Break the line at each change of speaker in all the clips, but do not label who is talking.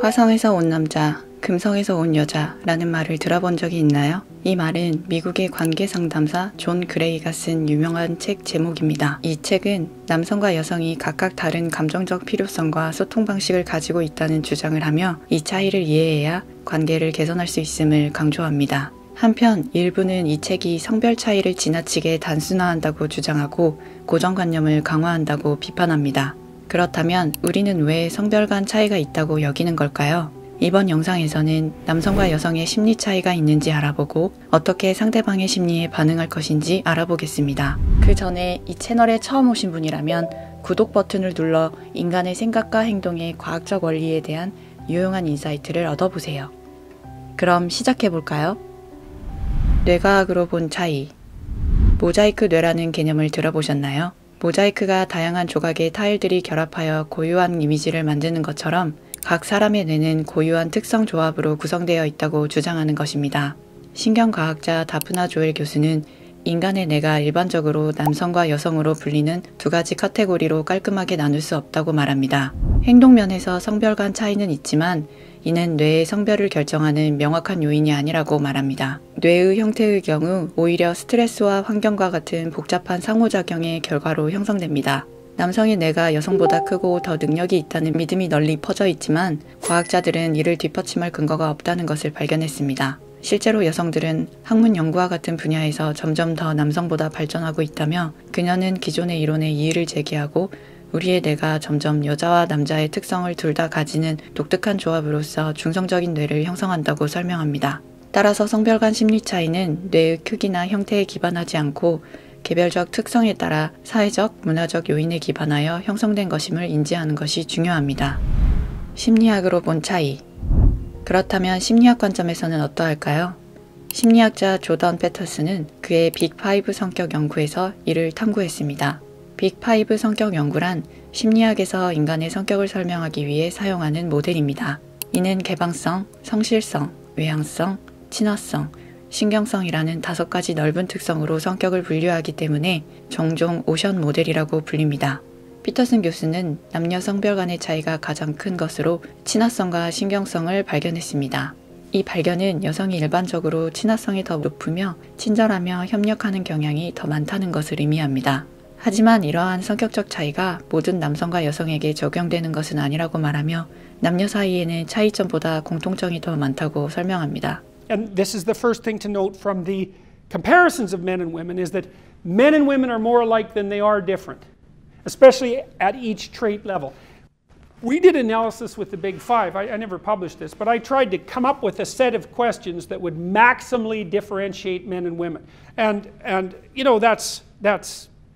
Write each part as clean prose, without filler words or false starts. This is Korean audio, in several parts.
화성에서 온 남자, 금성에서 온 여자라는 말을 들어본 적이 있나요? 이 말은 미국의 관계 상담사 존 그레이가 쓴 유명한 책 제목입니다. 이 책은 남성과 여성이 각각 다른 감정적 필요성과 소통 방식을 가지고 있다는 주장을 하며 이 차이를 이해해야 관계를 개선할 수 있음을 강조합니다. 한편 일부는 이 책이 성별 차이를 지나치게 단순화한다고 주장하고 고정관념을 강화한다고 비판합니다. 그렇다면 우리는 왜 성별 간 차이가 있다고 여기는 걸까요? 이번 영상에서는 남성과 여성의 심리 차이가 있는지 알아보고 어떻게 상대방의 심리에 반응할 것인지 알아보겠습니다. 그 전에 이 채널에 처음 오신 분이라면 구독 버튼을 눌러 인간의 생각과 행동의 과학적 원리에 대한 유용한 인사이트를 얻어보세요. 그럼 시작해볼까요? 뇌과학으로 본 차이. 모자이크 뇌라는 개념을 들어보셨나요? 모자이크가 다양한 조각의 타일들이 결합하여 고유한 이미지를 만드는 것처럼 각 사람의 뇌는 고유한 특성 조합으로 구성되어 있다고 주장하는 것입니다. 신경과학자 다프나 조엘 교수는 인간의 뇌가 일반적으로 남성과 여성으로 불리는 두 가지 카테고리로 깔끔하게 나눌 수 없다고 말합니다. 행동면에서 성별 간 차이는 있지만 이는 뇌의 성별을 결정하는 명확한 요인이 아니라고 말합니다. 뇌의 형태의 경우 오히려 스트레스와 환경과 같은 복잡한 상호작용의 결과로 형성됩니다. 남성의 뇌가 여성보다 크고 더 능력이 있다는 믿음이 널리 퍼져 있지만 과학자들은 이를 뒷받침할 근거가 없다는 것을 발견했습니다. 실제로 여성들은 학문 연구와 같은 분야에서 점점 더 남성보다 발전하고 있다며 그녀는 기존의 이론에 이의를 제기하고 우리의 뇌가 점점 여자와 남자의 특성을 둘 다 가지는 독특한 조합으로서 중성적인 뇌를 형성한다고 설명합니다. 따라서 성별 간 심리 차이는 뇌의 크기나 형태에 기반하지 않고 개별적 특성에 따라 사회적, 문화적 요인에 기반하여 형성된 것임을 인지하는 것이 중요합니다. 심리학으로 본 차이. 그렇다면 심리학 관점에서는 어떠할까요? 심리학자 조던 패터슨은 그의 빅5 성격 연구에서 이를 탐구했습니다. 빅5 성격 연구란 심리학에서 인간의 성격을 설명하기 위해 사용하는 모델입니다. 이는 개방성, 성실성, 외향성, 친화성, 신경성이라는 5가지 넓은 특성으로 성격을 분류하기 때문에 종종 오션 모델이라고 불립니다. 피터슨 교수는 남녀 성별 간의 차이가 가장 큰 것으로 친화성과 신경성을 발견했습니다. 이 발견은 여성이 일반적으로 친화성이 더 높으며 친절하며 협력하는 경향이 더 많다는 것을 의미합니다. 하지만 이러한 성격적 차이가 모든 남성과 여성에게 적용되는 것은 아니라고 말하며 남녀 사이에는 차이점보다 공통점이 더 많다고 설명합니다.
And this is the first thing to note from the comparisons of men and women is that men and women are more alike than they are different, especially at each trait level. We did analysis with the Big Five. I never published this, but I tried to come up with a set of questions that would maximally differentiate men and women. And you know that's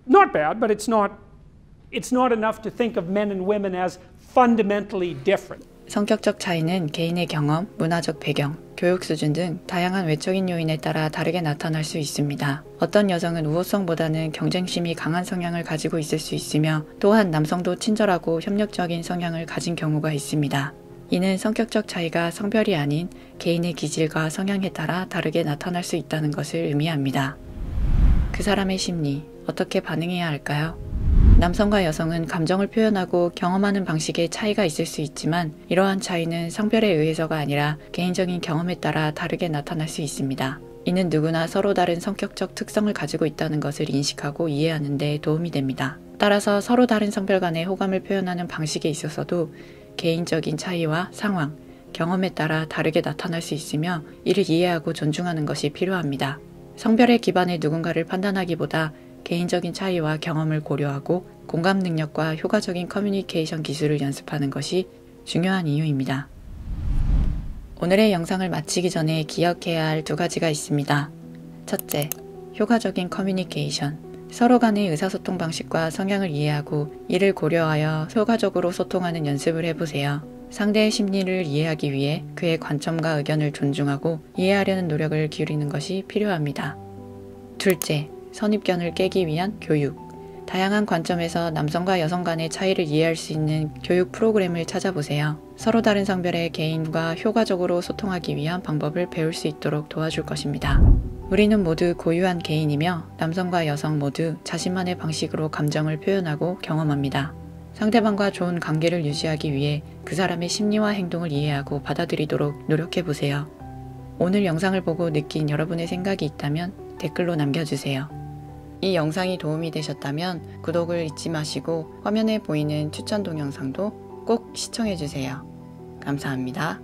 not bad, but it's not enough to think of men and women as fundamentally different.
성격적 차이는 개인의 경험, 문화적 배경, 교육 수준 등 다양한 외적인 요인에 따라 다르게 나타날 수 있습니다. 어떤 여성은 우호성보다는 경쟁심이 강한 성향을 가지고 있을 수 있으며 또한 남성도 친절하고 협력적인 성향을 가진 경우가 있습니다. 이는 성격적 차이가 성별이 아닌 개인의 기질과 성향에 따라 다르게 나타날 수 있다는 것을 의미합니다. 그 사람의 심리, 어떻게 반응해야 할까요? 남성과 여성은 감정을 표현하고 경험하는 방식에 차이가 있을 수 있지만 이러한 차이는 성별에 의해서가 아니라 개인적인 경험에 따라 다르게 나타날 수 있습니다. 이는 누구나 서로 다른 성격적 특성을 가지고 있다는 것을 인식하고 이해하는 데 도움이 됩니다. 따라서 서로 다른 성별 간의 호감을 표현하는 방식에 있어서도 개인적인 차이와 상황, 경험에 따라 다르게 나타날 수 있으며 이를 이해하고 존중하는 것이 필요합니다. 성별에 기반해 누군가를 판단하기보다 개인적인 차이와 경험을 고려하고 공감 능력과 효과적인 커뮤니케이션 기술을 연습하는 것이 중요한 이유입니다. 오늘의 영상을 마치기 전에 기억해야 할 2가지가 있습니다. 첫째, 효과적인 커뮤니케이션. 서로 간의 의사소통 방식과 성향을 이해하고 이를 고려하여 효과적으로 소통하는 연습을 해보세요. 상대의 심리를 이해하기 위해 그의 관점과 의견을 존중하고 이해하려는 노력을 기울이는 것이 필요합니다. 둘째, 선입견을 깨기 위한 교육. 다양한 관점에서 남성과 여성 간의 차이를 이해할 수 있는 교육 프로그램을 찾아보세요. 서로 다른 성별의 개인과 효과적으로 소통하기 위한 방법을 배울 수 있도록 도와줄 것입니다. 우리는 모두 고유한 개인이며 남성과 여성 모두 자신만의 방식으로 감정을 표현하고 경험합니다. 상대방과 좋은 관계를 유지하기 위해 그 사람의 심리와 행동을 이해하고 받아들이도록 노력해보세요. 오늘 영상을 보고 느낀 여러분의 생각이 있다면 댓글로 남겨주세요. 이 영상이 도움이 되셨다면 구독을 잊지 마시고 화면에 보이는 추천 동영상도 꼭 시청해주세요. 감사합니다.